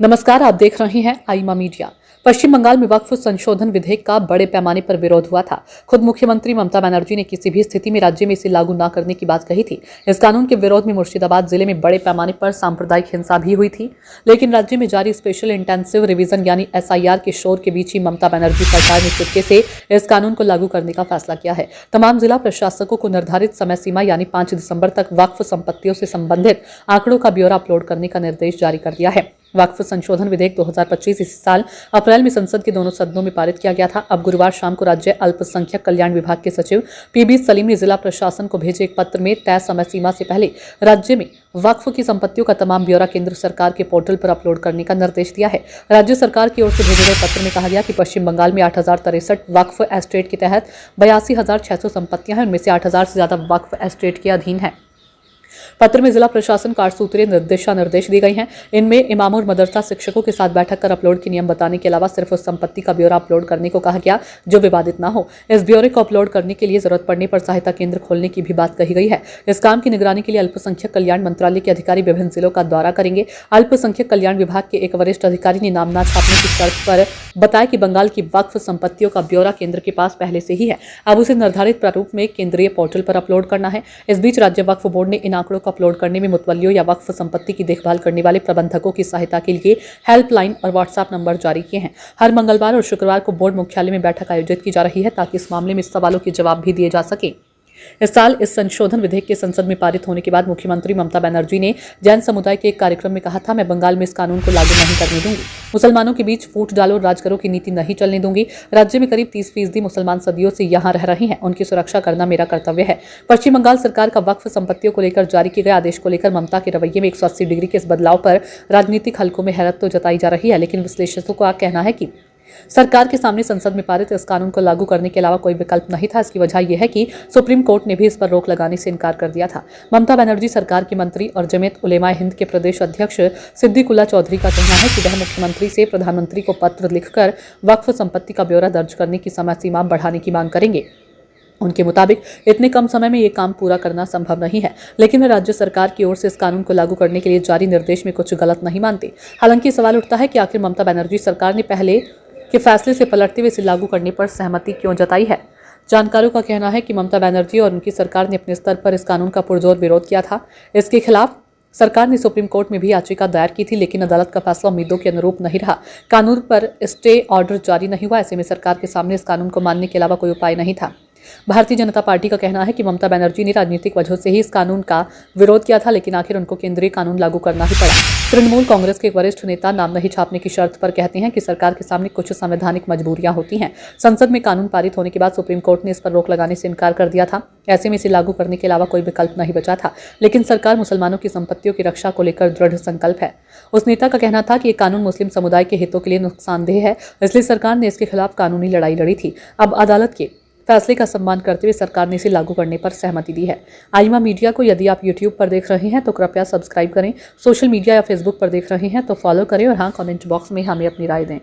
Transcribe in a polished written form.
नमस्कार, आप देख रहे हैं आईमा मीडिया। पश्चिम बंगाल में वक्फ संशोधन विधेयक का बड़े पैमाने पर विरोध हुआ था। खुद मुख्यमंत्री ममता बनर्जी ने किसी भी स्थिति में राज्य में इसे लागू न करने की बात कही थी। इस कानून के विरोध में मुर्शिदाबाद जिले में बड़े पैमाने पर सांप्रदायिक हिंसा भी हुई थी, लेकिन राज्य में जारी स्पेशल इंटेंसिव रिवीजन यानी SIR के शोर के बीच ही ममता बनर्जी सरकार ने चुटकी से इस कानून को लागू करने का फैसला किया है। तमाम जिला प्रशासकों को निर्धारित समय सीमा यानी 5 दिसंबर तक वक्फ संपत्तियों से संबंधित आंकड़ों का ब्यौरा अपलोड करने का निर्देश जारी कर दिया है। वक्फ संशोधन विधेयक 2025 इस साल अप्रैल में संसद के दोनों सदनों में पारित किया गया था। अब गुरुवार शाम को राज्य अल्पसंख्यक कल्याण विभाग के सचिव PB सलीम ने जिला प्रशासन को भेजे एक पत्र में तय समय सीमा से पहले राज्य में वक्फ की संपत्तियों का तमाम ब्यौरा केंद्र सरकार के पोर्टल पर अपलोड करने का निर्देश दिया है। राज्य सरकार की ओर से भेजे गए पत्र में कहा गया कि पश्चिम बंगाल में 8,063 वक्फ एस्टेट के तहत 82,600 संपत्तियां हैं, उनमें से 8,000 से ज्यादा वक्फ एस्टेट के अधीन है। पत्र में जिला प्रशासन को 8 सूत्रीय निर्देश दिए गए हैं। इनमें इमाम और मदरसा शिक्षकों के साथ बैठक कर अपलोड के नियम बताने के अलावा सिर्फ उस संपत्ति का ब्यौरा अपलोड करने को कहा गया जो विवादित ना हो। इस ब्यौरे को अपलोड करने के लिए जरूरत पड़ने पर सहायता केंद्र खोलने की भी बात कही गई है। इस काम की निगरानी के लिए अल्पसंख्यक कल्याण मंत्रालय के अधिकारी विभिन्न जिलों का दौरा करेंगे। अल्पसंख्यक कल्याण विभाग के एक वरिष्ठ अधिकारी ने नाम न छापने की शर्त पर बताया कि बंगाल की वक्फ संपत्तियों का ब्यौरा केंद्र के पास पहले से ही है, अब उसे निर्धारित प्रारूप में केंद्रीय पोर्टल पर अपलोड करना है। इस बीच राज्य वक्फ बोर्ड ने इन आंकड़ों को अपलोड करने में मुतवल्लियों या वक्फ संपत्ति की देखभाल करने वाले प्रबंधकों की सहायता के लिए हेल्पलाइन और व्हाट्सएप नंबर जारी किए हैं। हर मंगलवार और शुक्रवार को बोर्ड मुख्यालय में बैठक आयोजित की जा रही है ताकि इस मामले में सवालों के जवाब भी दिए जा सके। इस साल इस संशोधन विधेयक के संसद में पारित होने के बाद मुख्यमंत्री ममता बनर्जी ने जैन समुदाय के एक कार्यक्रम में कहा था, मैं बंगाल में इस कानून को लागू नहीं करने दूंगी, मुसलमानों के बीच फूट डालो राज करो की नीति नहीं चलने दूंगी। राज्य में करीब 30% मुसलमान सदियों से यहाँ रह रहे हैं, उनकी सुरक्षा करना मेरा कर्तव्य है। पश्चिम बंगाल सरकार का वक्फ संपत्तियों को लेकर जारी किए गए आदेश को लेकर ममता के रवैये में 180 डिग्री के इस बदलाव पर राजनीतिक हलकों में हैरत तो जताई जा रही है, लेकिन विश्लेषकों का कहना है कि सरकार के सामने संसद में पारित इस कानून को लागू करने के अलावा कोई विकल्प नहीं था। इसकी वजह यह है कि सुप्रीम कोर्ट ने भी इस पर रोक लगाने से इनकार कर दिया था। ममता बनर्जी सरकार के मंत्री और जमीयत उलेमाए हिंद के प्रदेश अध्यक्ष सिद्दीकुल्ला चौधरी का कहना है कि वह मुख्यमंत्री से प्रधानमंत्री को पत्र लिखकर वक्फ संपत्ति का ब्यौरा दर्ज करने की समय सीमा बढ़ाने की मांग करेंगे। उनके मुताबिक इतने कम समय में ये काम पूरा करना संभव नहीं है, लेकिन वे राज्य सरकार की ओर से इस कानून को लागू करने के लिए जारी निर्देश में कुछ गलत नहीं मानते। हालांकि सवाल उठता है कि आखिर ममता बनर्जी सरकार ने पहले के फैसले से पलटते हुए इसे लागू करने पर सहमति क्यों जताई है। जानकारों का कहना है कि ममता बनर्जी और उनकी सरकार ने अपने स्तर पर इस कानून का पुरजोर विरोध किया था। इसके खिलाफ सरकार ने सुप्रीम कोर्ट में भी याचिका दायर की थी, लेकिन अदालत का फैसला उम्मीदों के अनुरूप नहीं रहा। कानून पर स्टे ऑर्डर जारी नहीं हुआ। ऐसे में सरकार के सामने इस कानून को मानने के अलावा कोई उपाय नहीं था। भारतीय जनता पार्टी का कहना है कि ममता बनर्जी ने राजनीतिक वजहों से ही इस कानून का विरोध किया था, लेकिन आखिर उनको केंद्रीय कानून लागू करना ही पड़ा। तृणमूल कांग्रेस के एक वरिष्ठ नेता नाम नहीं छापने की शर्त पर कहते हैं कि सरकार के सामने कुछ संवैधानिक मजबूरियां होती हैं। संसद में कानून पारित होने के बाद सुप्रीम कोर्ट ने इस पर रोक लगाने से इनकार कर दिया था। ऐसे में इसे लागू करने के अलावा कोई विकल्प नहीं बचा था, लेकिन सरकार मुसलमानों की संपत्तियों की रक्षा को लेकर दृढ़ संकल्प है। उस नेता का कहना था कि ये कानून मुस्लिम समुदाय के हितों के लिए नुकसानदेह है, इसलिए सरकार ने इसके खिलाफ कानूनी लड़ाई लड़ी थी। अब अदालत के फैसले का सम्मान करते हुए सरकार ने इसे लागू करने पर सहमति दी है। आईमा मीडिया को यदि आप YouTube पर देख रहे हैं तो कृपया सब्सक्राइब करें, सोशल मीडिया या फेसबुक पर देख रहे हैं तो फॉलो करें और हाँ, कमेंट बॉक्स में हमें अपनी राय दें।